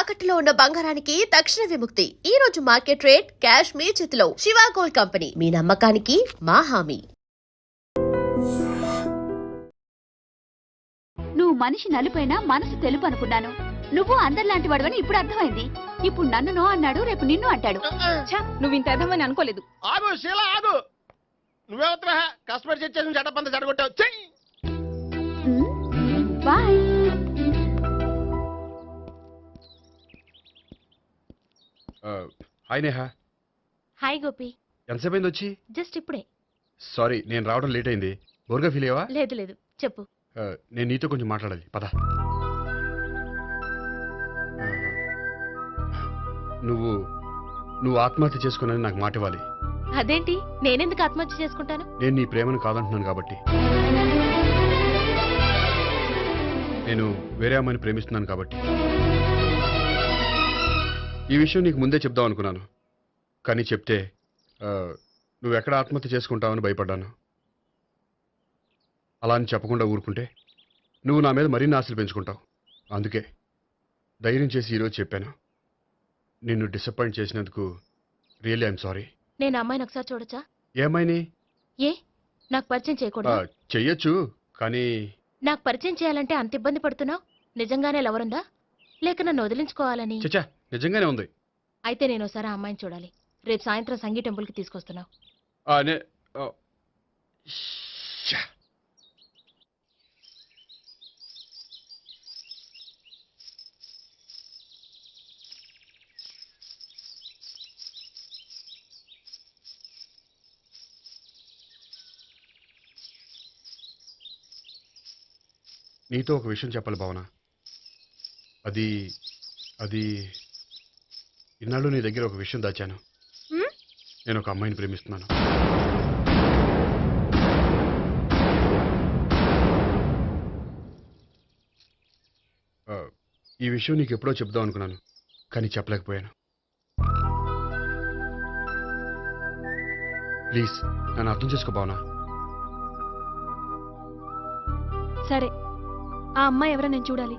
తాకట్టులో ఉన్న బంగారానికి తక్షణ విముక్తి. ఈ రోజు మార్కెట్ రేట్ క్యాష్ మీ చేతిలో. శివ గోల్డ్ కంపెనీ, మీ నమ్మకానికి మా హామీ. నువ్వు మనిషి నలుపైనా మనసు తెలుపు అనుకున్నాను. నువ్వు అందరిలాంటి వాడవని ఇప్పుడు అర్థమైంది. ఇప్పుడు నన్ను నో అన్నాడు, రేపు నిన్ను అంటాడు. నువ్వు ఇంత అర్థమని అనుకోలేదు. ఆగు శీల ఆగు. నువ్వేవత్రా కస్టమర్ చేసి జడపంత జడగొట్టావు. Bye. Hi Neha. Hi Gopi. ఎంతసేపు అయింది వచ్చి? జస్ట్ ఇప్పుడే. సారీ, నేను రావడం లేట్ అయింది. బోర్గా ఫీల్ అయ్యావా? లేదు లేదు, చెప్పు. నేను నీతో కొంచెం మాట్లాడాలి, పద. నువ్వు ఆత్మహత్య చేసుకున్నానని నాకు మాట ఇవ్వాలి. అదేంటి, నేనెందుకు ఆత్మహత్య చేసుకుంటాను? నేను నీ ప్రేమను కాదంటున్నాను కాబట్టి. నేను వేరే అమ్మాయిని ప్రేమిస్తున్నాను కాబట్టి. ఈ విషయం నీకు ముందే చెప్దాం అనుకున్నాను, కానీ చెప్తే నువ్వు ఎక్కడ ఆత్మహత్య చేసుకుంటావని భయపడ్డాను. అలా అని చెప్పకుండా ఊరుకుంటే నువ్వు నా మీద మరిన్ని ఆశలు పెంచుకుంటావు. అందుకే ధైర్యం చేసి ఈరోజు చెప్పాను. నిన్ను డిసప్పాయింట్ చేసినందుకు రియల్లీ ఐఎమ్ సారీ. నేను అమ్మాయిని ఒకసారి చూడొచ్చా? ఏమైనా ఏ నాకు పరిచయం చేయకూడదు? చెయ్యొచ్చు, కానీ నాకు పరిచయం చేయాలంటే అంత ఇబ్బంది పడుతున్నావు? నిజంగానే లవరుందా, లేక నన్ను వదిలించుకోవాలని? చచ్చా, నిజంగానే ఉంది. అయితే నేను ఒకసారి ఆ అమ్మాయిని చూడాలి. రేపు సాయంత్రం సంగీ టెంపుల్కి తీసుకొస్తున్నావు. నీతో ఒక విషయం చెప్పాలి భావన. అది అది ఇన్నాళ్ళు నీ దగ్గర ఒక విషయం దాచాను. నేను ఒక అమ్మాయిని ప్రేమిస్తున్నాను. ఈ విషయం నీకు ఎప్పుడో చెప్దాం అనుకున్నాను, కానీ చెప్పలేకపోయాను. ప్లీజ్ నన్ను అర్థం చేసుకో భావన. సరే, ఆ అమ్మాయి ఎవరో నేను చూడాలి.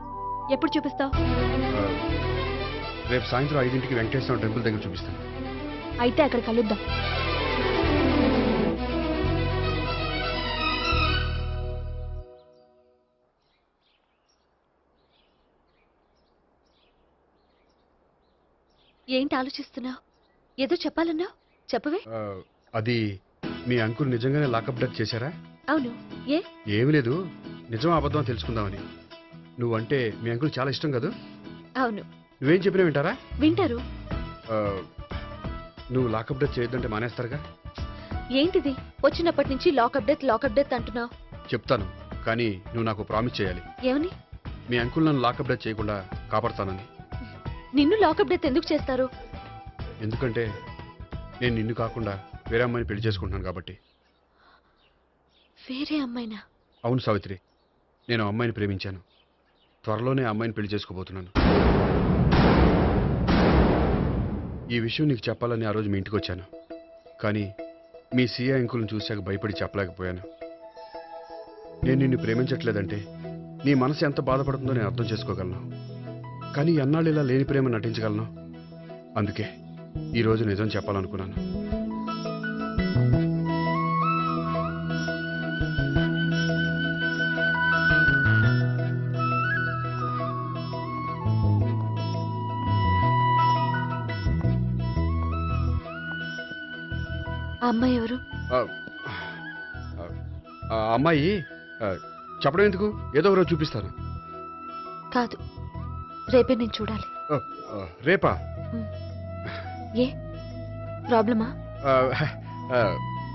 ఎప్పుడు చూపిస్తావు? రేపు సాయంత్రం 5ంటికి వెంకటేశ్వర టెంపుల్ దగ్గర చూపిస్తాను. అయితే అక్కడ కలుద్దాం. ఏంటి ఆలోచిస్తున్నావు? ఏదో చెప్పాలన్నావు, చెప్పవే. అది మీ అంకుల్ నిజంగానే లాకప్ డెత్ చేశారా? అవును. ఏ? ఏమీ లేదు, నిజం అబద్ధం తెలుసుకుందామని. నువ్వంటే మీ అంకుల్ చాలా ఇష్టం కదా? అవును. నువ్వేం చెప్పినా వింటారా? వింటారు. నువ్వు లాకప్ డెత్ చేయొద్దంటే మానేస్తారుగా? ఏంటిది, వచ్చినప్పటి నుంచి లాకప్ డెత్ అంటున్నావు? చెప్తాను, కానీ నువ్వు నాకు ప్రామిస్ చేయాలి. ఏమని? మీ అంకుల్ నన్ను లాకప్ డెత్ చేయకుండా కాపాడుతానని. నిన్ను లాకప్ డెత్ ఎందుకు చేస్తారు? ఎందుకంటే నేను నిన్ను కాకుండా వేరే అమ్మాయిని పెళ్లి చేసుకుంటున్నాను కాబట్టి. వేరే అమ్మాయినా? అవును సావిత్రి, నేను అమ్మాయిని ప్రేమించాను. త్వరలోనే అమ్మాయిని పెళ్లి చేసుకోబోతున్నాను. ఈ విషయం నీకు చెప్పాలని ఆ రోజు మీ ఇంటికి వచ్చాను, కానీ మీ సీఏ అంకుల్ని చూశాక భయపడి చెప్పలేకపోయాను. నేను నిన్ను ప్రేమించట్లేదంటే నీ మనసు ఎంత బాధపడుతుందో నేను అర్థం చేసుకోగలను, కానీ ఎన్నాళ్ళు ఇలా లేని ప్రేమ నటించగలను? అందుకే ఈరోజు నిజం చెప్పాలనుకున్నాను. ఆ అమ్మాయి ఎవరు? ఆ అమ్మాయి చెప్పడం ఎందుకు, ఏదో ఒకరోజు చూపిస్తాను. కాదు, రేపే నేను చూడాలి. రేపా? ఏ ప్రాబ్లమా?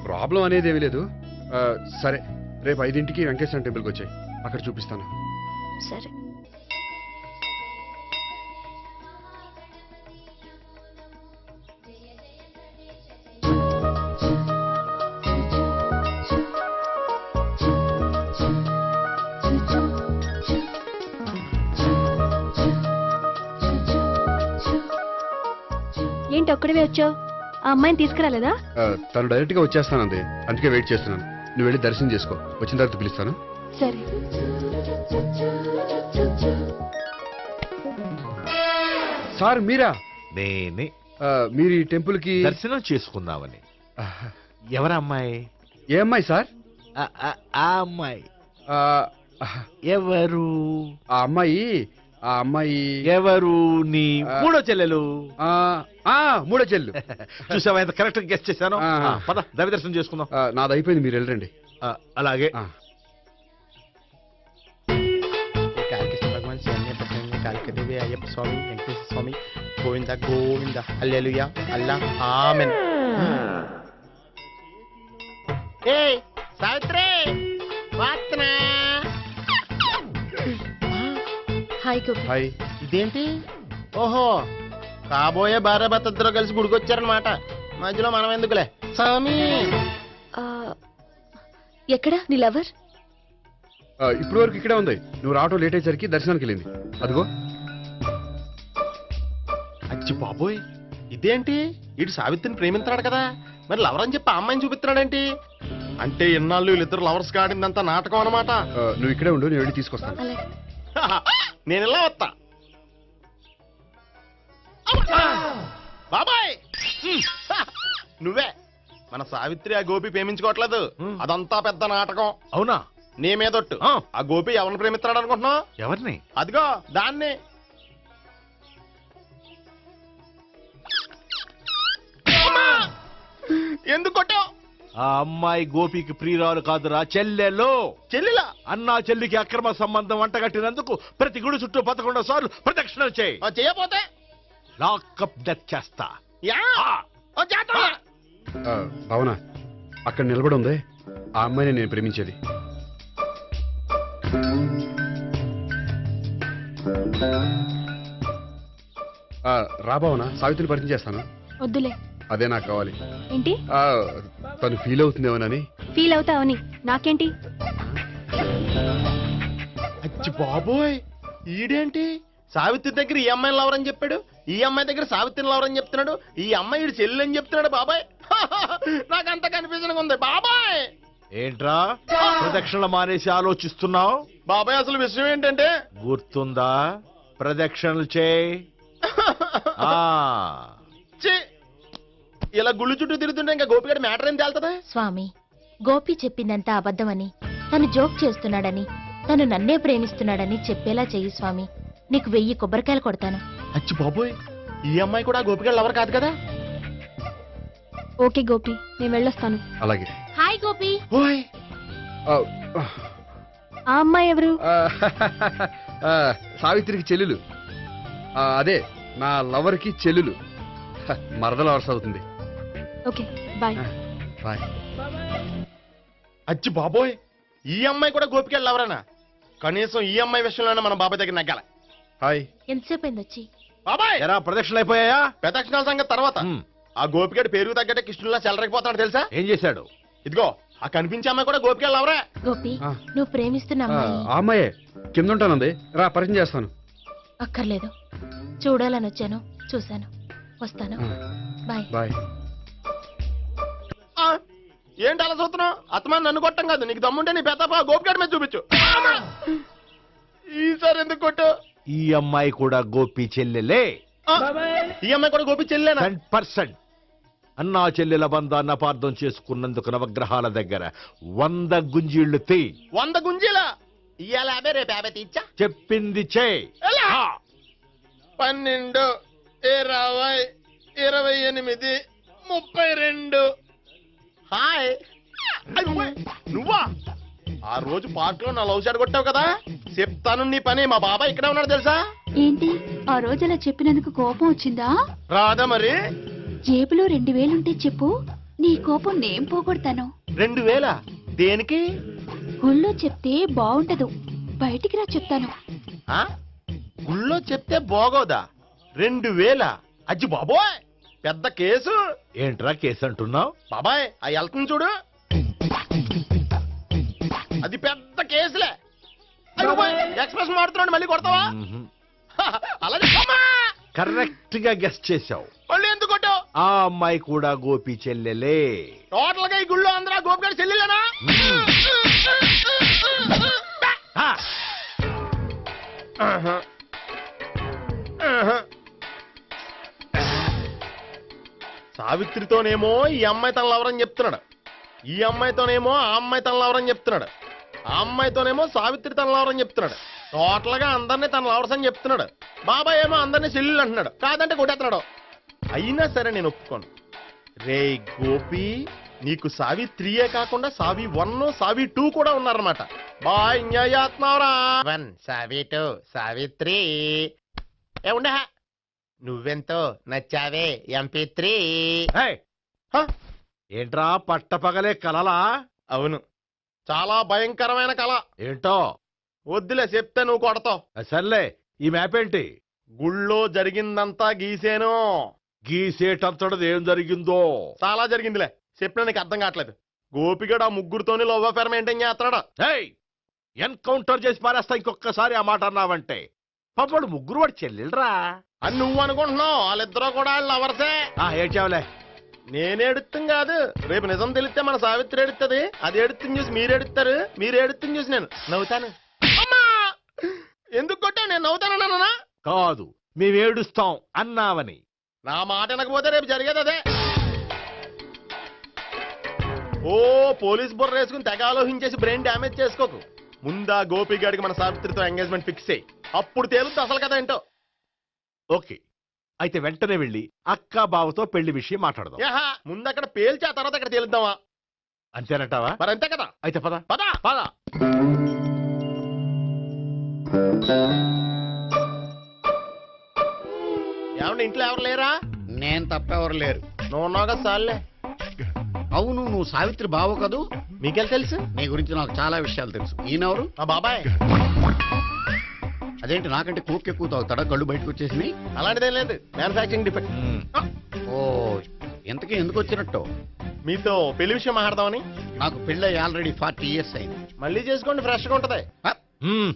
ప్రాబ్లం అనేది ఏమీ లేదు. సరే, రేపు 5ంటికి వెంకటేశ్వర టెంపుల్కి వచ్చాయి, అక్కడ చూపిస్తాను. సరే. ఏంటి ఒక్కడివే వచ్చావు? ఆ అమ్మాయిని తీసుకురాలేదా? తను డైరెక్ట్ గా వచ్చేస్తానంది, అందుకే వెయిట్ చేస్తున్నాను. నువ్వు వెళ్ళి దర్శనం చేసుకో, వచ్చిన తర్వాత పిలుస్తాను. సరే. సార్ మీరా? నేనే మీరు ఈ టెంపుల్ కి దర్శనం చేసుకుందామని. ఎవరా అమ్మాయి? ఏ అమ్మాయి సార్? ఆ అమ్మాయి ఆ, ఎవరు? ఆ అమ్మాయి ఎవరు? నీ మూడో చెల్లెలు. ఆ, ఆ, మూడో చెల్లు. చూసావా ఎంత కరెక్ట్ గెస్ట్ చేశాను. ఆ. పద దైవ దర్శనం చేసుకుందాం. నాది అయిపోయింది, మీరు వెళ్ళండి. అలాగే. ఆ. కాళికృష్ణ భగవాన్ శరణ్య ప్రసన్న కాళికదేవి అయ్యప్ప స్వామి వెంకటేశ్వర స్వామి గోవింద గోవింద హల్లెలూయా అల్లా ఆమెన్. ఏయ్ సావిత్రి వాత్నా. హాయ్ గోపి. హాయ్. ఇదేంటి? ఓహో, కాబోయే భార్య భర్త ఇద్దరు కలిసి గుడికొచ్చారనమాట. మధ్యలో మనం ఎందుకులే స్వామి. ఆ, ఎక్కడ నీ లవర్? ఇప్పటి వరకు ఇక్కడే ఉంది. నువ్వు రావటం లేట్ అయ్యేసరికి దర్శనానికి వెళ్ళింది. అదిగో. అచ్చి బాబోయ్, ఇదేంటి? ఇటు సావిత్రిని ప్రేమిస్తున్నాడు కదా, మరి లవర్ అని చెప్పి ఆ అమ్మాయిని చూపిస్తున్నాడేంటి? అంటే ఇన్నాళ్ళు వీళ్ళిద్దరు లవర్స్ కాడిందంతా నాటకం అనమాట. నువ్వు ఇక్కడే ఉండు, నేను వెళ్ళి తీసుకొస్తాను. అలాగే. నేను ఇలా వస్తా. బాబాయ్ నువ్వే మన సావిత్రి ఆ గోపి ప్రేమించుకోవట్లేదు. అదంతా పెద్ద నాటకం. అవునా? నీ మీదొట్టు. ఆ గోపి ఎవరిని ప్రేమిస్తున్నాడు అనుకుంటున్నావు? ఎవరిని? అదిగో దాన్ని. ఎందుకు కొట్టావు? ఆ అమ్మాయి గోపికి ప్రియురాలు కాదురా, చెల్లెలు. చెల్లిలా? అన్నా చెల్లికి అక్రమ సంబంధం వంటగట్టినందుకు ప్రతి గుడి చుట్టూ 11 సార్లు ప్రదక్షిణలు చేయి. చేయపోతే లాకప్ డెత్ చేస్తా. యా చేస్తా. భావన, అక్కడ నిలబడి ఉంది ఆ అమ్మాయిని నేను ప్రేమించేది. రా భావన, సావిత్రిని పరిచయం చేస్తాను. వద్దులే. అదే నాకు కావాలి. ఏంటి? తను ఫీల్ అవుతుందేమోనని. ఫీల్ అవుతావని నాకేంటి? అచ్చి బాబోయ్, ఈడేంటి సావిత్రి దగ్గర ఈ అమ్మాయిని లవర్ అని చెప్పాడు, ఈ అమ్మాయి దగ్గర సావిత్రిని లవర్ అని చెప్తున్నాడు, ఈ అమ్మాయి ఈడు చెల్లి అని చెప్తున్నాడు. బాబాయ్ నాకంత కన్ఫ్యూజన్ ఉంది బాబాయ్. ఏంట్రా ప్రదక్షిణలు మానేసి ఆలోచిస్తున్నావు? బాబాయ్ అసలు విషయం ఏంటంటే, గుర్తుందా? ప్రదక్షిణలు చేయి. ఛీ, ఇలా గుళ్ళు చుట్టూ తిరుగుతుంటే ఇంకా గోపిగడ మ్యాటర్ ఏం తేలుతుందా? స్వామి, గోపి చెప్పిందంతా అబద్ధమని, తను జోక్ చేస్తున్నాడని, తను నన్నే ప్రేమిస్తున్నాడని చెప్పేలా చెయ్యి స్వామి. నీకు 1000 కొబ్బరికాయలు కొడతాను. అచ్చి బాబోయ్, ఈ అమ్మాయి కూడా గోపిగడ లవర్ కాదు కదా? ఓకే గోపి, నేను వెళ్ళొస్తాను. అలాగే. హాయ్ గోపి. ఓయ్ ఆ అమ్మాయి ఎవరు? సావిత్రికి చెల్లెలు. అదే నా లవర్కి చెల్లెలు. మరద లవర్స్ అవుతుంది. Okay bye. బాయ్. అచ్చి బాబోయ్, ఈ అమ్మాయి కూడా గోపిగడ లవరేనా? కనీసం ఈ అమ్మాయి విషయంలోనే మన బాబాయ్ దగ్గర నగ్గాల. హాయ్. ఎంతసేపు అయింది వచ్చి? బాబాయ్ ఎరా ప్రదక్షిణలు అయిపోయాయా? ప్రదక్షిణాల సంగతి తర్వాత. ఆ గోపిగడ పేరు తగ్గట్టే కృష్ణులా చెలరైపోతాడు తెలుసా? ఏం చేశాడు? ఇదిగో ఆ కనిపించే అమ్మాయి కూడా గోపిగడ లవరే. గోపి, ఆ. నువ్వు ప్రేమిస్తున్న అమ్మాయి ఆ అమ్మాయే కింద ఉంటానంది. రా పరిచయం చేస్తాను. అక్కర్లేదు. చూడాలని వచ్చాను, చూశాను, వస్తాను. బాయ్. బాయ్. ఏంటి అలా చూస్తున్నావు? అత్తమాని నన్ను కొట్టం కాదు, నీకు దమ్ముంటే నీ పెద్ద గోపిగడ మీద చూపించు. ఈసారి ఎందుకు కొట్టు? ఈ అమ్మాయి కూడా గోపి చెల్లెలే. ఈ అమ్మాయి కూడా గోపి చెల్లేనా? 10%. అన్నా చెల్లెల బంధాన్ని అపార్థం చేసుకున్నందుకు నవగ్రహాల దగ్గర 100 గుంజీళ్లు తీ. 100 గుంజీలా? ఇయ్యాల 50 రేపు 50 తీచ్చా. చెప్పింది చే. 12, 20, 28, 32. హాయ్. నువ్వా? ఆ రోజు పార్క్ లో నా లవ్ షాట్ కొట్టావు కదా, చెప్తాను నీ పని. మా బాబాయ్ ఇక్కడే ఉన్నాడు తెలుసా? ఏంటి ఆ రోజు అలా చెప్పినందుకు కోపం వచ్చిందా? రాదా మరి? జేబులో 2000 ఉంటే చెప్పు, నీ కోపం నేను పోగొడతాను. 2000? దేనికి? గుళ్ళో చెప్తే బాగుంటదు, బయటికి రా చెప్తాను. ఆ? గుళ్ళో చెప్తే బాగోదా? 2000? అజ్జి బాబోయ్, పెద్ద కేసు. ఏంట్రా కేసు అంటున్నావు? బాబాయ్ ఆ వెళ్తుంది చూడు, అది పెద్ద కేసులే. ఎక్స్ప్రెస్ మాడుతున్నాడు, మళ్ళీ కొడతావా? అలాగే కరెక్ట్ గా గెస్ట్ చేశావు. మళ్ళీ ఎందుకు కొట్టావు? ఆ అమ్మాయి కూడా గోపి చెల్లెలే. టోటల్ గా ఈ గుళ్ళో అందరూ గోపిగడ చెల్లిలేనా? సావిత్రితోనేమో ఈ అమ్మాయి తన లవరని చెప్తున్నాడు, ఈ అమ్మాయితోనేమో ఆ అమ్మాయి తన లవరని చెప్తున్నాడు, ఆ అమ్మాయితోనేమో సావిత్రి తన లవరని చెప్తున్నాడు. టోటల్ గా అందరినీ తన లవర్స్ అని చెప్తున్నాడు. బాబాయ్ ఏమో అందరినీ చెల్లెలు అంటున్నాడు, కాదంటే కొట్టేస్తున్నాడు. అయినా సరే నేను ఒప్పుకోను. రే గోపి, నీకు సావిత్రియే కాకుండా సావి 1, సావి 2 కూడా ఉన్నారన్నమాట. బాయ్ న్యాయాత్మరా 1 సావి 2 సావిత్రి. ఏ ఉండే నువ్వెంతో నచ్చావే MP3. ఏయ్, ఏంట్రా పట్టపగలే కలలా? అవును, చాలా భయంకరమైన కళ. ఏంటో వద్దులే, చెప్తే నువ్వు కొడతావు. సర్లే, ఈ మ్యాప్ ఏంటి? గుళ్ళో జరిగిందంతా గీసేను. గీసేటంతటది ఏం జరిగిందో? చాలా జరిగిందిలే, చెప్పినా నీకు అర్థం కావట్లేదు. గోపిగడు ఆ ముగ్గురుతోని లవ్ అఫేర్ మెయింటైన్ చేస్తున్నాడు. ఏయ్, ఎన్కౌంటర్ చేసి పారేస్తా ఇంకొకసారి ఆ మాట అన్నావంటే. పాపడు ముగ్గురు వాడు చెల్లెలరా అని నువ్వు అనుకుంటున్నావు, వాళ్ళిద్దరూ కూడా లవర్సే. ఏడ్చావులే. నేను ఎడుతుంది కాదు, రేపు నిజం తెలిస్తే మన సావిత్రి ఎడుతుంది. అది ఎడుతుంది చూసి మీరు ఎడుతారు, మీరు ఎడుతుంది చూసి నేను నవ్వుతాను. అమ్మా, ఎందుకు కొట్టావు? నేను నవ్వుతానన్నా? కాదు, మేమేడుస్తాం అన్నావని. నా మాట వినకపోతే రేపు జరిగేది అదే. ఓ పోలీస్ బుర్ర వేసుకుని తెగ ఆలోచించేసి బ్రెయిన్ డ్యామేజ్ చేసుకోకు. ముందా గోపిగాడికి మన సావిత్రితో ఎంగేజ్మెంట్ ఫిక్స్ అయ్యి, అప్పుడు తేలుతుంది అసలు కదా ఏంటో. ఓకే, అయితే వెంటనే వెళ్ళి అక్క బావతో పెళ్లి విషయం మాట్లాడదాం. యాహా, ముందు అక్కడ పేల్చి ఆ తర్వాత అక్కడ తేలుద్దామా? అంతేనంటావా? మరి అంతే కదా. అయితే పద పద పద. ఏమండి, ఇంట్లో ఎవరు లేరా? నేను తప్పెవరు లేరు. నువ్వు ఉన్నావు కదా సార్లే. అవును, నువ్వు సావిత్రి బావు కదూ? మీకెళ్ళి తెలుసు? నీ గురించి నాకు చాలా విషయాలు తెలుసు. ఈయనెవరు? మా బాబాయ్. అదేంటి, నాకంటే కోక్ ఎక్కువ తాగుతాడా? కళ్ళు బయటకు వచ్చేసినాయి. అలాంటిదేం లేదు, మ్యానుఫాక్చరింగ్ డిఫెక్ట్. ఓ, ఇంతకీ ఎందుకు వచ్చినట్టు? మీతో పెళ్లి విషయం మాట్లాడదామని. నాకు పెళ్ళి ఆల్రెడీ 40 years అయింది. మళ్ళీ చేసుకోండి, ఫ్రెష్ గా ఉంటది. మ్మ్.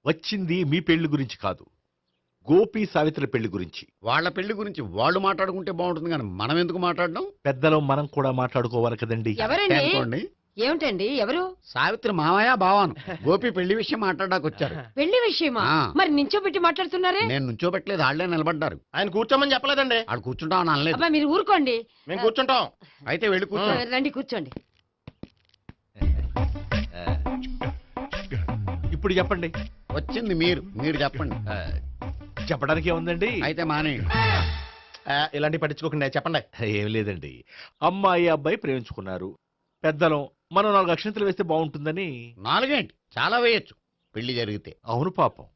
వచ్చింది మీ పెళ్లి గురించి కాదు, గోపి సావిత్రి పెళ్లి గురించి. వాళ్ళ పెళ్లి గురించి వాళ్ళు మాట్లాడుకుంటే బాగుంటుంది, కానీ మనం ఎందుకు మాట్లాడడం? పెద్దలో మనం కూడా మాట్లాడుకోవాలి కదండి. ఎవరండి? అనుకోండి, ఏమిటండి? ఎవరు? సావిత్రి మామయ్య బావాను. గోపి పెళ్లి విషయం మాట్లాడడానికి వచ్చారు. పెళ్లి విషయమా? ఆ. మరి నించోబెట్టి మాట్లాడుతున్నారే? నేను నుంచోబెట్టలేదు, వాళ్ళే నిలబడ్డారు. ఆయన కూర్చోమని చెప్పలేదండి. ఆడు కూర్చుంటామని అనలేదు. అబ్బా, మీరు ఊరుకోండి. మేము కూర్చుంటాం. అయితే వెళ్ళి కూర్చో. రండి, కూర్చోండి. ఇప్పుడు చెప్పండి. వచ్చింది మీరు చెప్పండి. చెప్పడానికి ఏముందండి? అయితే మానేయండి. ఇలాంటివి పట్టించుకోకుండా చెప్పండి. ఏం లేదండి, అమ్మాయి అబ్బాయి ప్రేమించుకున్నారు. పెద్దలం మనం 4 అక్షంతలు వేస్తే బాగుంటుందని. 4 ఏంటి, చాలా వేయొచ్చు పెళ్లి జరిగితే. అవును, పాపం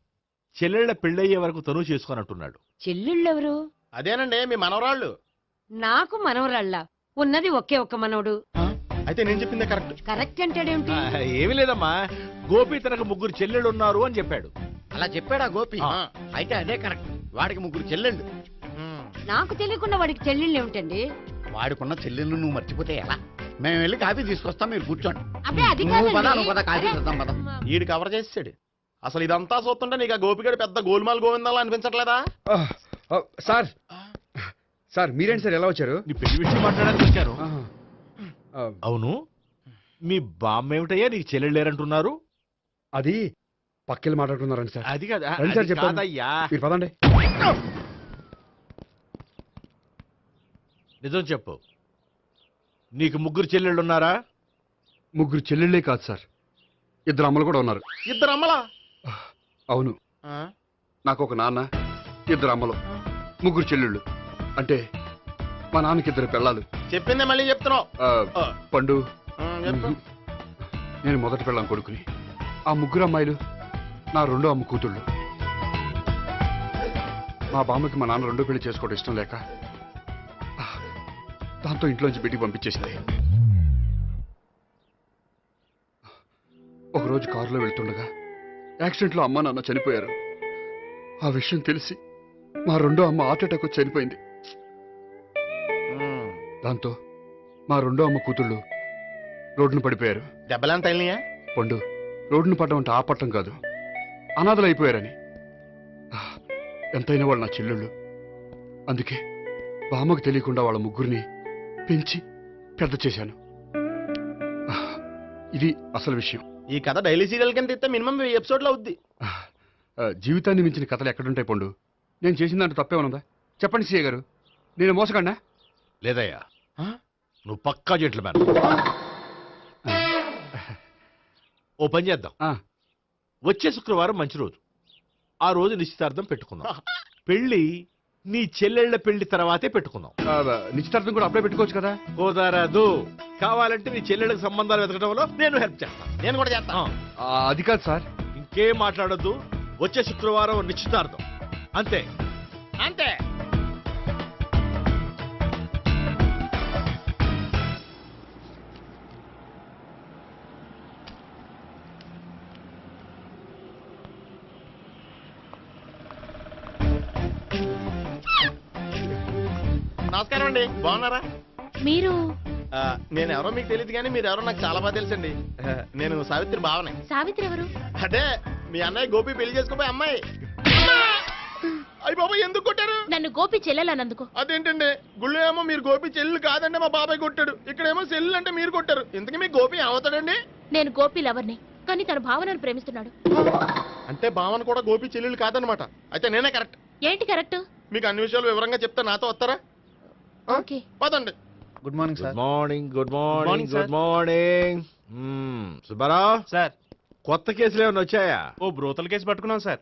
చెల్లెళ్ళ పెళ్ళయ్యే వరకు తను చేసుకున్నట్టున్నాడు. చెల్లెళ్ళెవరు? అదేనండి మీ మనవరాళ్ళు. నాకు మనవరాళ్ళ ఉన్నది ఒకే ఒక్క మనవడు. అయితే నేను చెప్పిందే కరెక్ట్. కరెక్ట్ అంటాడేమిటి? ఏమి లేదమ్మా, గోపి తనకు 3 చెల్లెళ్ళు ఉన్నారు అని చెప్పాడు. అలా చెప్పాడా గోపి? ఆ. అయితే అదే కరెక్ట్. వాడికి 3 చెల్లెళ్ళు. నాకు తెలియకుండా వాడికి చెల్లెళ్ళు ఏమిటండి? వాడికున్న చెల్లెళ్ళు నువ్వు మర్చిపోతే ఎలా? మేము వెళ్ళి కాఫీ తీసుకొస్తాం, మీరు కూర్చోండి. అబ్బే, అది నువ్వు పద, కాదండి. నువ్వు పద, కాఫీ అరే, చేద్దాం, పద. ఈడు కవర్ చేసాడు. అసలు ఇదంతా చూస్తుంటే నీకు ఆ గోపిగడు పెద్ద గోల్మాల్ గోవిందాలు అనిపించట్లేదా? సార్ సార్ మీరేంటి సార్ ఎలా వచ్చారు? నీ పెళ్లి విషయం మాట్లాడడానికి వచ్చాను. ఆ, అవును, మీ బామ్మ ఏమిటయ్యా నీకు చెల్లెళ్ళు లేరంటున్నారు? అది పక్కెళ్ళి మాట్లాడుకున్నారండి సార్. అది కాదు, రండి సార్, అది చెప్తాను. కాదయ్యా. మీరు పదండి. నిజం చెప్పు, నీకు 3 చెల్లెళ్ళు ఉన్నారా? 3 చెల్లెళ్ళే కాదు సార్, 2 అమ్మలు కూడా ఉన్నారు. ఇద్దరు అమ్మలా? అవును, నాకు ఒక నాన్న, 2 అమ్మలు, 3 చెల్లెళ్ళు. అంటే మా నాన్నకి 2 పిల్లలు. చెప్పిందే మళ్ళీ చెప్తున్నావు. పండు, చెప్పు. నేను మొదటి పిల్లం కొడుకుని. ఆ 3 అమ్మాయిలు నా 2వ అమ్మ కూతుళ్ళు. మా బామ్మకి మా నాన్న 2 పెళ్లి చేసుకోవడం ఇష్టం లేక దాంతో ఇంట్లోంచి బయటికి పంపించేసింది. ఒకరోజు కారులో వెళ్తుండగా యాక్సిడెంట్లో అమ్మ నాన్న చనిపోయారు. ఆ విషయం తెలిసి మా 2వ అమ్మ హార్ట్ అటాక్ వచ్చి చనిపోయింది. దాంతో మా 2వ అమ్మ కూతుళ్ళు రోడ్డును పడిపోయారు. దెబ్బలంత అయినాయా? పండు, రోడ్డును పడ్డం అంటే ఆపట్టం కాదు, అనాథలు అయిపోయారని. ఎంతైనా వాళ్ళు నా చెల్లెళ్ళు. అందుకే బామ్మకు తెలియకుండా వాళ్ళ 3 పెంచి పెద్ద చేశాను. ఇది అసలు విషయం. ఈ కథ డైలీ సీరియల్ కింద ఇస్తే మినిమం 1000 ఎపిసోడ్లు అవుద్ది. జీవితాన్ని మించిన కథలు ఎక్కడుంటాయి పండు? నేను చేసిన దాంట్లో తప్పేమనుందా? చెప్పండి సీఏ గారు, నేను మోసగండా? లేదయ్యా ఆ? నువ్వు పక్కా జెంట్లమ్యాన్. ఓ పని చేద్దాం. ఆ, వచ్చే శుక్రవారం మంచి రోజు. ఆ రోజు నిశ్చితార్థం పెట్టుకుందాం. పెళ్లి నీ చెల్లెళ్ల పెళ్లి తర్వాతే పెట్టుకుందాం. నిశ్చితార్థం కూడా అప్పుడే పెట్టుకోవచ్చు కదా. కుదరదు. కావాలంటే నీ చెల్లెళ్ళకి సంబంధాలు వెతకడంలో నేను హెల్ప్ చేస్తాను. నేను కూడా చేస్తాను. అది కాదు సార్. ఇంకేం మాట్లాడొద్దు. వచ్చే శుక్రవారం నిశ్చితార్థం అంతే. అంతే. నమస్కారం అండి, బాగున్నారా? మీరు నేను ఎవరో మీకు తెలియదు కానీ మీరు ఎవరో నాకు చాలా బాగా తెలుసండి. నేను సావిత్రి భావనే. సావిత్రి ఎవరు? అంటే మీ అన్నయ్య గోపి పెళ్లి చేసుకోపోయి అమ్మాయి. అయ్యి బాబాయ్, ఎందుకు కొట్టారు? నన్ను గోపి చెల్లెలన్నందుకు. అదేంటండి, గుళ్ళు ఏమో మీరు గోపి చెల్లు కాదండి మా బాబాయ్ కొట్టాడు, ఇక్కడేమో చెల్లు అంటే మీరు కొట్టారు. ఇంతకీ మీ గోపి ఏమవుతాడండి? నేను గోపి లవర్ని, కానీ తన భావనను ప్రేమిస్తున్నాడు. అంటే భావన కూడా గోపి చెల్లెలు కాదనమాట. అయితే నేనే కరెక్ట్. ఏంటి కరెక్ట్? మీకు అన్ని విషయాలు వివరంగా చెప్తే నాతో వస్తారా? ఓకే. పదండి. Good morning good sir. Morning. Good morning. morning, sir. Good morning. Subbarao, sir, కొత్త కేసులు ఏమైనా వచ్చాయా? ఓ బ్రోతల కేసు పట్టుకున్నాం సార్.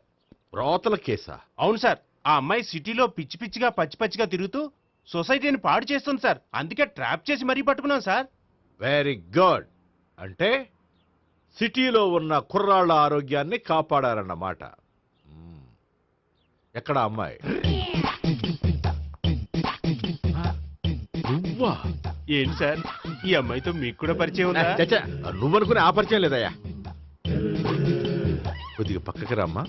రోతల కేసా? అవును సార్, ఆ అమ్మాయి సిటీలో పిచ్చి పిచ్చిగా పచ్చి పచ్చిగా తిరుగుతూ సొసైటీని పాడు చేస్తుంది సార్. అందుకే ట్రాప్ చేసి మరీ పట్టుకున్నాం సార్. Very good. అంటే సిటీలో ఉన్న కుర్రాళ్ళ ఆరోగ్యాన్ని కాపాడారన్నమాట. ఎక్కడ అమ్మాయి? నువ్వా? ఏంటి సార్, ఈ అమ్మాయితో మీకు కూడా పరిచయం ఉందా? చచ్చా, నువ్వనుకునే ఆ పరిచయం లేదయ్యా. కొద్దిగా పక్కకి రామ్మా.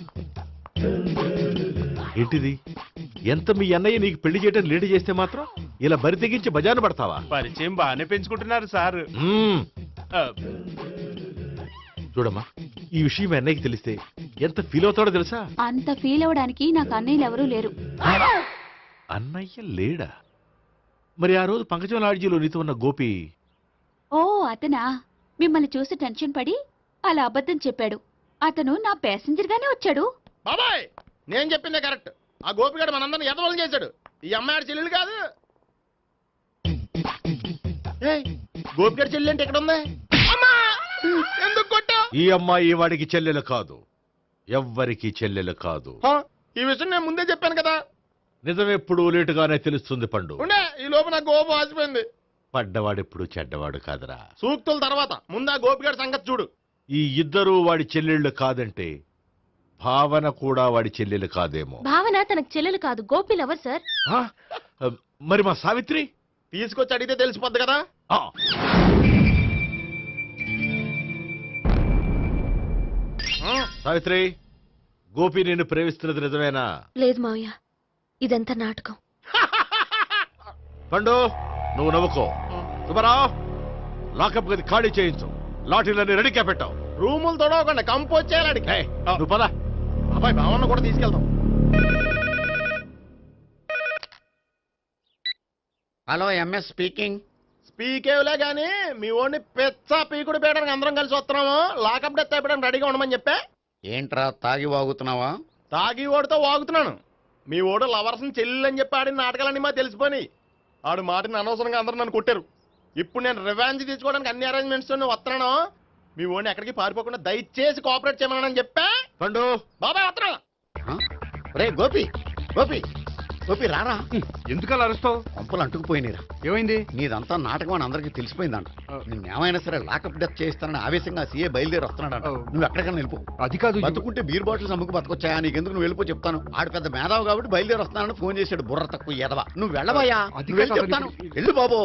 ఏంటిది? ఎంత మీ అన్నయ్య నీకు పెళ్లి చేయడం లేట్ చేస్తే మాత్రం ఇలా బరి తెగించి బజారు పడతావా? పరిచయం బాగానే పెంచుకుంటున్నారు సార్. మ్మ్. ఆ, చూడమ్మా, ఈ విషయం మీ అన్నయ్యకి తెలిస్తే ఎంత ఫీల్ అవుతాడో తెలుసా? అంత ఫీల్ అవడానికి నాకు అన్నయ్యలు ఎవరూ లేరు. అన్నయ్య లేడా? మరి ఆ రోజు పంకజం లాడ్జీలో నీతో ఉన్న గోపి? ఓ అతనా? మిమ్మల్ని చూసి టెన్షన్ పడి అలా అబద్ధం చెప్పాడు. అతను నా ప్యాసింజర్ గానే వచ్చాడు. బాబాయ్, నేను చెప్పిందే కరెక్ట్. ఆ గోపిగాడు మనందరిని ఎదవలం చేశాడు. ఈ అమ్మాయి చెల్లెలు కాదు. ఏయ్, గోపిగాడి చెల్లి అంటే ఎక్కడ ఉంది? అమ్మా! ఎందుకు కొట్టావ్? ఈ అమ్మాయి వాడికి చెల్లెలు కాదు, ఎవ్వరికి చెల్లెలు కాదు. హా, ఈ విషయం నేను ముందే చెప్పాను కదా. నిజమెప్పుడు లేటుగానే తెలుస్తుంది పండు. ఉండే, ఈ లోపు నాకు గోపు ఆసిపోయింది. పడ్డవాడెప్పుడు చెడ్డవాడు కాదురా. సూక్తుల తర్వాత ముందు ఆ గోపిగాడి సంగతి చూడు. ఈ ఇద్దరూ వాడి చెల్లెళ్ళు కాదంటే భావన కూడా వాడి చెల్లెలు కాదేమో. భావన తనకు చెల్లెలు కాదు, గోపి లవర్ సార్. ఆ? మరి మా సావిత్రి? తీసుకొచ్చి అడిగితే తెలిసిపోద్ది కదా. ఆ. సావిత్రి, గోపి నిన్ను ప్రేమిస్తున్నది నిజమేనా? లేదు మావయ్య, ఇదంతా నాటకం. పండు, నువ్వు నవ్వుకో. సుబ్బారావు, లాకప్ గది ఖాళీ చేయించు. లాఠీలన్నీ రెడీగా పెట్టావు. రూములు తొడవకుండా కంపోజ్ చేయాలి. ఏయ్, నువ్వు పద. అబ్బాయి భావన కూడా తీసుకెళ్తాం. Hello, MS speaking. స్పీకేవ్లే గానీ మీ ఓడిని పెచ్చ పీకుడు పేయడానికి అందరం కలిసి వస్తున్నాము. లాకప్ డెత్ అయిపోయడానికి రెడీగా ఉండమని చెప్పే. ఏంట్రా తాగి వాగుతున్నావా? తాగి ఓడితో వాగుతున్నాను. మీ ఓడు లవర్స్ని చెల్లెని చెప్పి ఆడిన నాటకాలన్నీ మా తెలిసిపోయి ఆడు మాటని అనవసరంగా అందరూ నన్ను కొట్టారు. ఇప్పుడు నేను రివెంజ్ తీసుకోవడానికి అన్ని అరేంజ్మెంట్స్ వస్తున్నాను. మీ ఓడిని ఎక్కడికి పారిపోకుండా దయచేసి కోఆపరేట్ చేయమని చెప్పా. పండు, బాబాయ్ వస్తున్నా. రే గోపి, గోపి, గోపి రారా. ఎందుకు అలా అరుస్తావు? పంపులు అంటుకుపోయినరా. ఏమైంది? నీదంతా నాటకం అని అందరికీ తెలిసిపోయిందంట. నిన్నేమైనా సరే లాకప్ డెత్ చేస్తానని ఆవేశంగా సీఏ బయలుదేరి వస్తున్నాడంట. నువ్వు ఎక్కడికైనా వెళ్ళిపో. అది కాదు. బతుకుంటే బీర్ బాటిల్స్ అమ్ముకు బతకొచ్చాయా? నీకెందుకు, నువ్వు వెళ్ళిపో చెప్తాను. ఆడు పెద్ద మేధావు కాబట్టి బయలుదేరి వస్తున్నానని ఫోన్ చేశాడు. బుర్ర తక్కువ ఎదవా. నువ్వు వెళ్ళవయ్యా. అది నువ్వు వెళ్ళి కాదు, చెప్తాను. వెళ్ళు బాబో,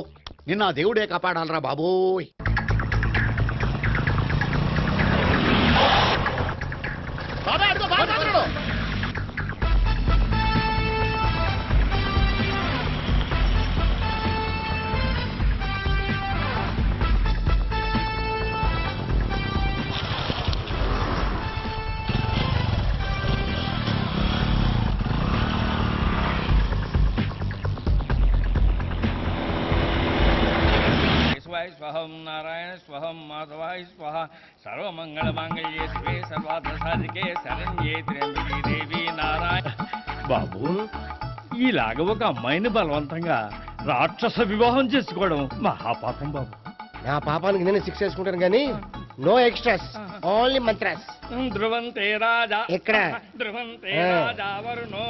నిన్న ఆ దేవుడే కాపాడాలరా బాబోయ్. బాబాయ్ అడుగు, బాబాయ్ అడుగు. స్వహం నారాయణ స్వహం మాధవాయ స్వహ సర్వమంగళ మాంగళ్యే శివే సర్వార్థ సాధికే శరణ్యే త్ర్యంబకే దేవి నారాయణ. బాబు, ఇలాగ ఒక అమ్మాయిని బలవంతంగా రాక్షస వివాహం చేసుకోవడం మహాపాపం బాబు. నా పాపానికి నేను శిక్ష వేసుకుంటాను కానీ నో ఎక్స్ట్రాస్, ఓన్లీ మంత్రాస్. ధ్రువంతే రాజా ఎక్కడ? ధ్రువంతే ఆ. రాజా వరుణో.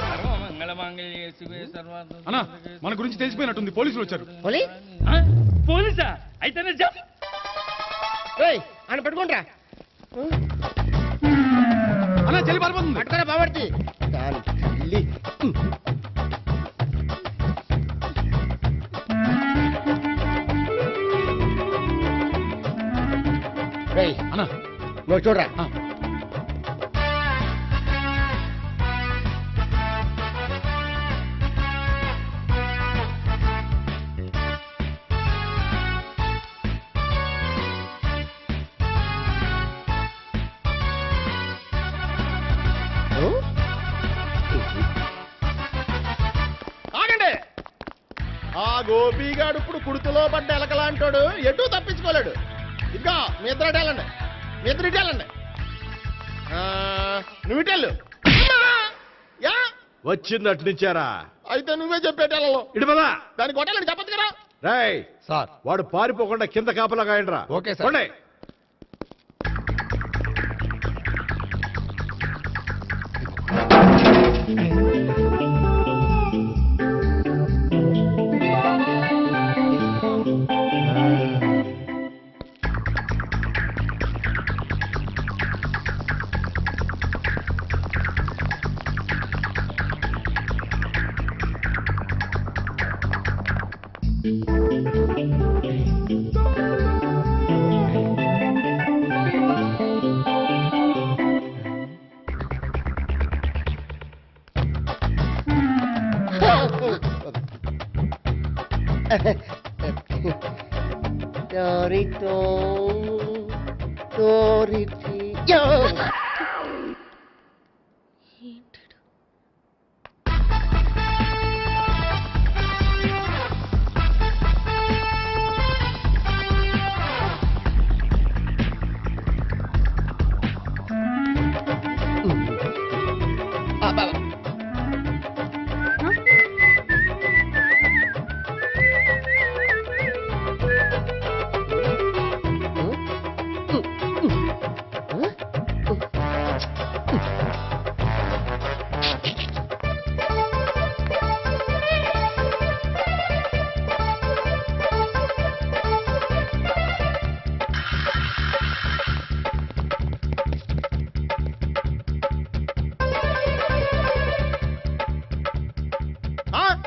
సర్వమంగళమాంగళ్యే శివే సర్వార్థ. అన్నా మన గురించి తెలిసిపోయినట్టుంది, పోలీసులు వచ్చారు. ఆ? పోలీసా? అయితేనే జప్. అని పట్టుకుంటా అన్నా చెల్లి పారిపోతుంది. పట్టుకోరా బాబర్తి దాని తల్లి. అన్నా నువ్వు చూడరా. ఆగండి. ఆ గోపిగాడు ఇప్పుడు కుడుతులో పడ్డ ఎలకలాంటాడు, ఎటు తప్పించుకోలేడు. ఇంకా మీ ఇద్దరు ఇటేళ్ళండి, మీ ఇద్దరు ఇటేళ్ళండి. నువ్వు ఇటెళ్ళు. యా వచ్చిందటు నుంచారా? అయితే నువ్వే చెప్పేటెళ్ళలో ఇటు పదా. దానికి కొట్టాలని చెప్పచ్చు కదా. రేయ్ సార్ వాడు పారిపోకుండా కింద కాపలా కాయండిరా. Okay sir. పోండి.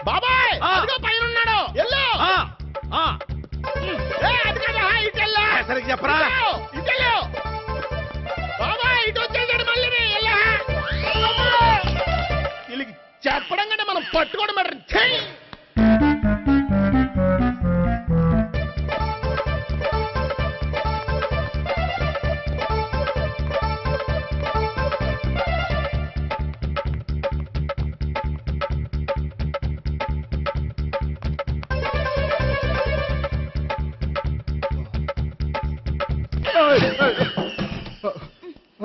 బాబాయ్ అదిగో పైన ఉన్నాడు. ఎల్లో అది కదా ఇటెల్లా. సరిగ్గా చెప్పరా? ఇటెల్లో బాబాయ్ ఇటు వచ్చేసాడు మళ్ళీ. వీళ్ళకి చెప్పడం కంటే మనం పట్టుకోవడం బెటర్.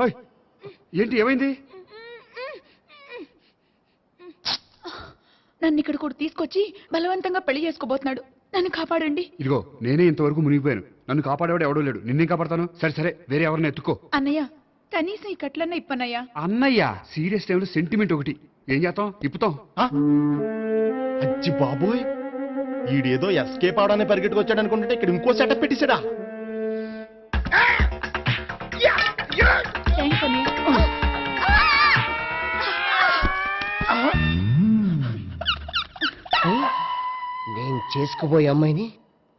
ఓయ్, ఏంటి ఏమైంది? నన్ను ఇక్కడ కూడా తీసుకొచ్చి బలవంతంగా పెళ్లి చేసుకోబోతున్నాడు. నన్ను కాపాడండి. ఇదిగో నేనే ఇంతవరకు మునిగిపోయాను, నన్ను కాపాడేవాడు ఎవడో లేడు, నిన్నేం కాపాడతాను? సరే సరే వేరే ఎవరిని ఎత్తుకో. అన్నయ్య కనీసం ఈ కట్లన్నా ఇప్పనయ్యా. అన్నయ్య సీరియస్ టైంలో సెంటిమెంట్ ఒకటి, ఏం చేస్తాం? ఇప్పుతాం. అచ్చి బాబోయ్, ఈడేదో ఎస్కేప్ అవడానికి పరిగెట్టుకొచ్చాడు అనుకుంటే ఇక్కడ ఇంకో సెటప్ పెట్టేశాడా. థ్యాంక్స్ అన్నయ్య. నేను చేసుకోబోయే అమ్మాయిని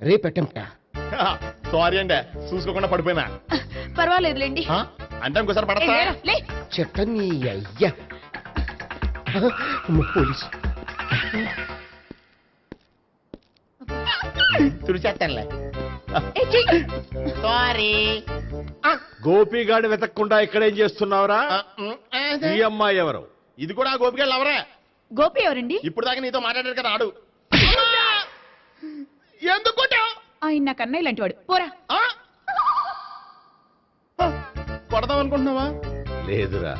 రేపెట్టంట. సారీ అండి, చూసుకోకుండా పడిపోయినా. పర్వాలేదులేండి. అంటే ఇంకోసారి ఏ, పడతా. లేరా, లే. చెట్టని అయ్యా పోలీసు తుడిచేస్తానులే. ఏ, చెయ్యి. సారీ. గోపిగాడి వెతకకుండా ఇక్కడేం చేస్తున్నావురా? ఈ అమ్మాయి ఎవరు? ఇది కూడా ఆ గోపికలు ఎవరే? గోపి ఎవరండి? ఇప్పుడు దాకా నీతో మాట్లాడారు కదా ఆడు. ఎందుకు కొట్టావ్? ఆయన నాకు అన్నయ్య లాంటి వాడు. పోరా. ఆ? కొడదాం అనుకుంటున్నావా? లేదురా,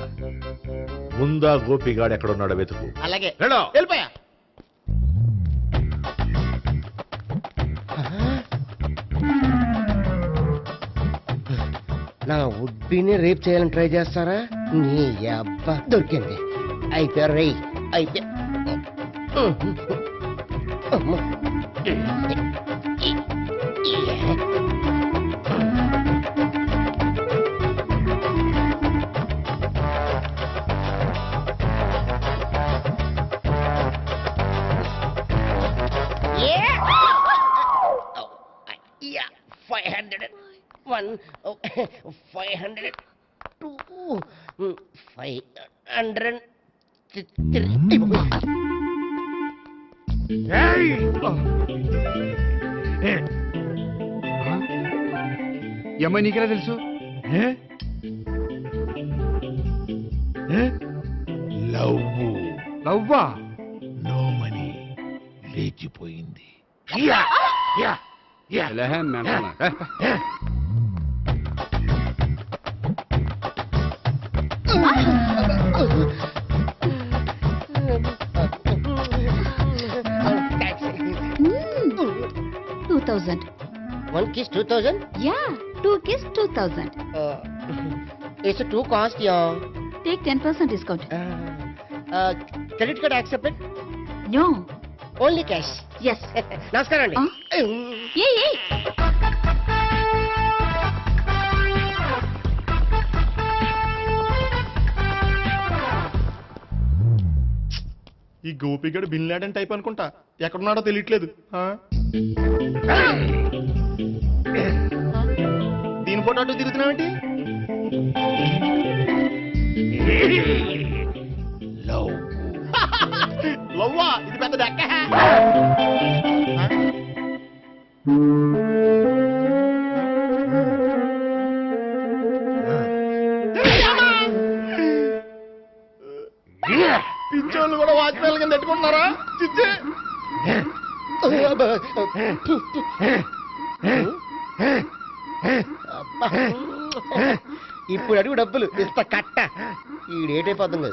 ముందా గోపిగాడు ఎక్కడున్నాడో వెతుకు. అలాగే వెళ్ళు. వెళ్ళిపోయా. నా ఉడ్బీని రేప్ చేయాలని ట్రై చేస్తారా? నీ అబ్బా దొరికింది. అయిపోయారు రై అయిపోయా. అమ్మో. Yeah, 501, 502, 503. ఈ అమ్మాయి నీకెలా తెలుసు? లవ్వా? నో మనీ లేచిపోయింది. ఎలాహే మెంటనా? Taxi. 2000. One kiss 2000? Yeah, 2 kiss 2000. It's a too cost, yeah. Take 10% discount. Credit card accepted? No. Only cash. Yes. నమస్కారం అండి. ఏ ఈ గోపిగడు బిన్ లాడెన్ టైప్ అనుకుంటా. ఎక్కడున్నాడో తెలియట్లేదు. దీని ఫోటో అటు తిరుగుతున్నావేంటి? లవ్వా? ఇది పెద్ద డెక్క. పిచ్చోళ్ళు కూడా వాచ్మెన్ కింద పెట్టుకుంటున్నారా? చిచ్చే. ఇప్పుడు అడుగు డబ్బులు ఇస్తా కట్ట. ఈ డేట్ అయిపోతుంది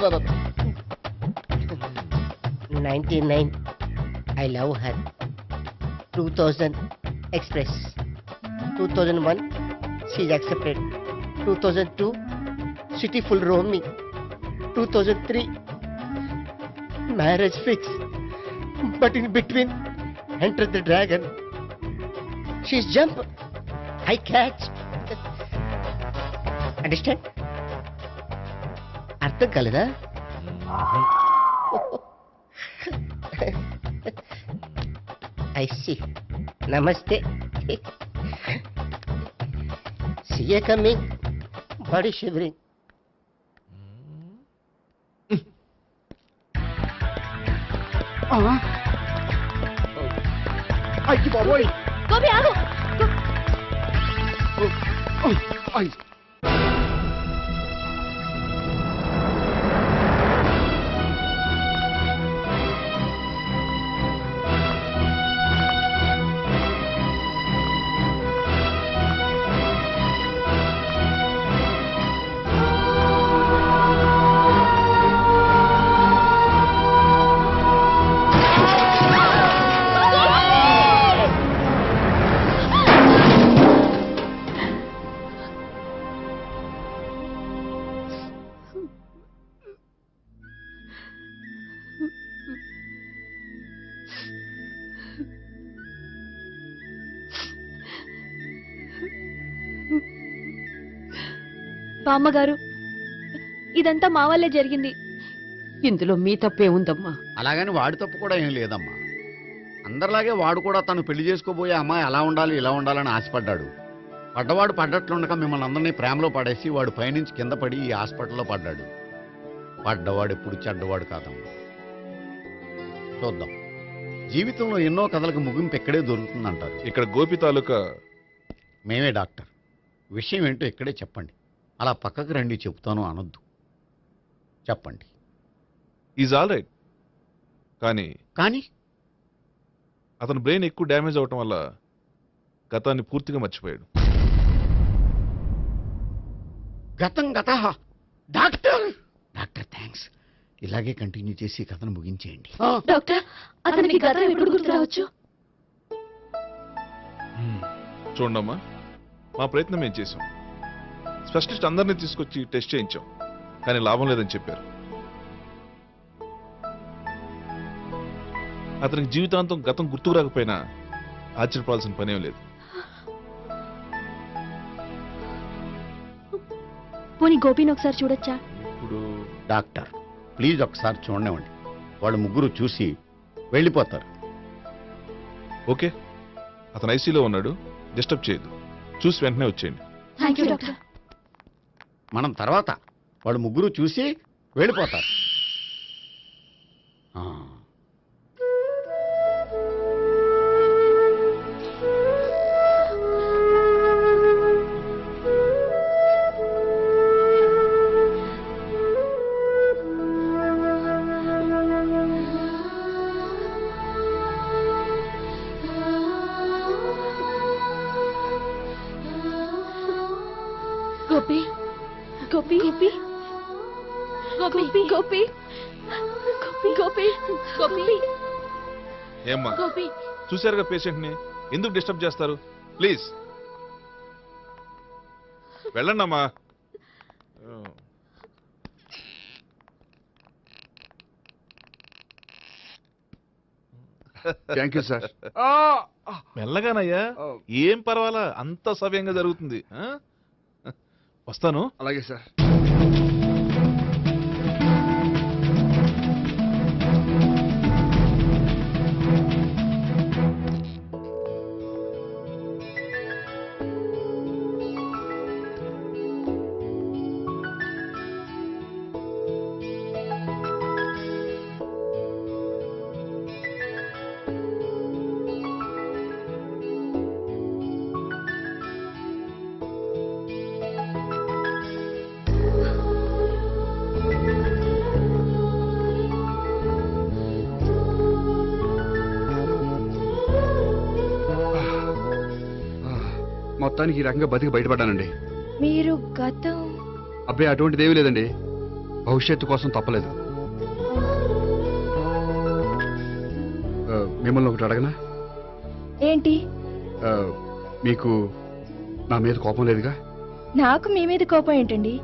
కదా. 99. I love her. 2000 express. 2001 she's accepted. 2002 city full roaming. 2003 marriage fix. But in between entered the dragon. She's jump. I catch. Understand? అర్థం కాలేదా? I see. Namaste. See you coming. Body shivering. అయ్యి బాబోయ్! గోపి ఆగు. అయ్! బామ్మగారు, ఇదంతా మా వల్లే జరిగింది. ఇందులో మీ తప్పే ఉందమ్మా. అలాగని వాడి తప్పు కూడా ఏం లేదమ్మా. అందరిలాగే వాడు కూడా తను పెళ్లి చేసుకోబోయే అమ్మాయి అలా ఉండాలి ఇలా ఉండాలని ఆశపడ్డాడు. పడ్డవాడు పడ్డట్లుండగా మిమ్మల్ని అందరినీ ప్రేమలో పడేసి వాడు పైనుంచి కింద పడి ఈ హాస్పిటల్లో పడ్డాడు. పడ్డవాడు ఎప్పుడు చెడ్డవాడు కాదమ్మా. చూద్దాం, జీవితంలో ఎన్నో కథలకు ముగింపు ఎక్కడే దొరుకుతుందంటారు. ఇక్కడ గోపి తాలూకా మేమే డాక్టర్. విషయం ఏంటో ఇక్కడే చెప్పండి. అలా పక్కకు రండి చెప్తాను అనొద్దు. చెప్పండి. Is all right. కానీ కానీ అతని బ్రెయిన్ ఎక్కువ డ్యామేజ్ అవటం వల్ల గతాన్ని పూర్తిగా మర్చిపోయాడు. గతం గత డాక్టర్ డాక్టర్ థ్యాంక్స్. ఇలాగే కంటిన్యూ చేసి కథను ముగించేయండి. డాక్టర్ అతనికి గతం ఎప్పుడు గుర్తు రావచ్చు? చూడమ్మా, మా ప్రయత్నం మేము చేసాం. స్పెషలిస్ట్ అందరినీ తీసుకొచ్చి టెస్ట్ చేయించాం, కానీ లాభం లేదని చెప్పారు. అతనికి జీవితాంతం గతం గుర్తుకు రాకపోయినా ఆశ్చర్యపడాల్సిన పనేం లేదు. పోనీ గోపిని ఒకసారి చూడొచ్చా? ఇప్పుడు డాక్టర్ ప్లీజ్ ఒకసారి చూడనివ్వండి. వాళ్ళు ముగ్గురు చూసి వెళ్ళిపోతారు. ఓకే, అతను ఐసీలో ఉన్నాడు, డిస్టర్బ్ చేయదు. చూసి వెంటనే వచ్చేయండి. Thank you doctor. మనం తర్వాత వాళ్ళు ముగ్గురు చూసి వెళ్ళిపోతారు. ఆ. గోపి గోపి గోపి గోపి గోపి గోపి గోపి ఏమ్మా, గోపి చూశారుగా పేషెంట్ని, ఎందుకు డిస్టర్బ్ చేస్తారు? ప్లీజ్ వెళ్ళండి అమ్మా. Thank you sir. మెల్లగానయ్యా, ఏం పర్వాలా, అంత సవ్యంగా జరుగుతుంది. వస్తాను. అలాగే సార్. మొత్తానికి ఈ రకంగా బతికి బయటపడ్డానండి. మీరు గతం అబ్బాయి అటువంటిదేమీ లేదండి. భవిష్యత్తు కోసం తప్పలేదు. మిమ్మల్ని ఒకటి అడగనా? ఏంటి? మీకు నా మీద కోపం లేదుగా? నాకు మీ మీద కోపం ఏంటండి?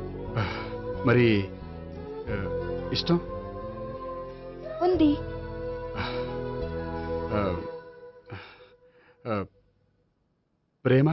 మరి ఇష్టం ఉంది. ప్రేమ